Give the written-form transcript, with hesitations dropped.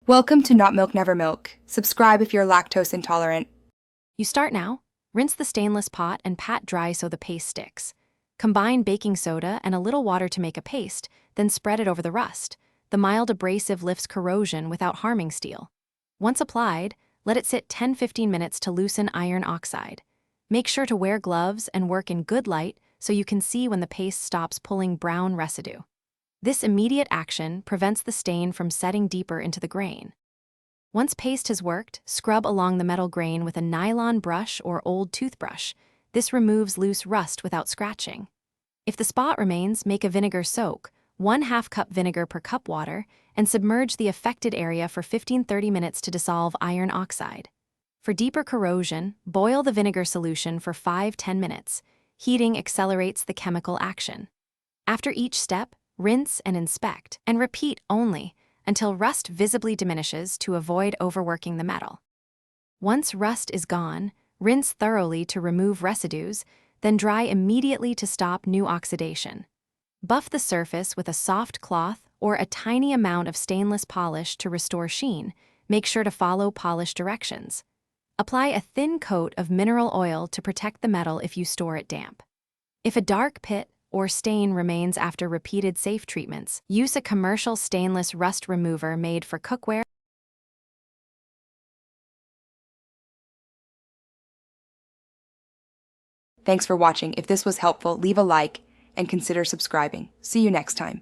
Welcome to Not Milk Never Milk. Subscribe if you're lactose intolerant. You start now. Rinse the stainless pot and pat dry so the paste sticks. Combine baking soda and a little water to make a paste, then spread it over the rust. The mild abrasive lifts corrosion without harming steel. Once applied, let it sit 10-15 minutes to loosen iron oxide. Make sure to wear gloves and work in good light so you can see when the paste stops pulling brown residue. This immediate action prevents the stain from setting deeper into the grain. Once paste has worked, scrub along the metal grain with a nylon brush or old toothbrush. This removes loose rust without scratching. If the spot remains, make a vinegar soak, 1/2 cup vinegar per cup water, and submerge the affected area for 15-30 minutes to dissolve iron oxide. For deeper corrosion, boil the vinegar solution for 5-10 minutes. Heating accelerates the chemical action. After each step, rinse and inspect, and repeat only until rust visibly diminishes to avoid overworking the metal. Once rust is gone, rinse thoroughly to remove residues, then dry immediately to stop new oxidation. Buff the surface with a soft cloth or a tiny amount of stainless polish to restore sheen. Make sure to follow polish directions. Apply a thin coat of mineral oil to protect the metal if you store it damp. If a dark pit or stain remains after repeated safe treatments, use a commercial stainless rust remover made for cookware. Thanks for watching. If this was helpful, leave a like and consider subscribing. See you next time.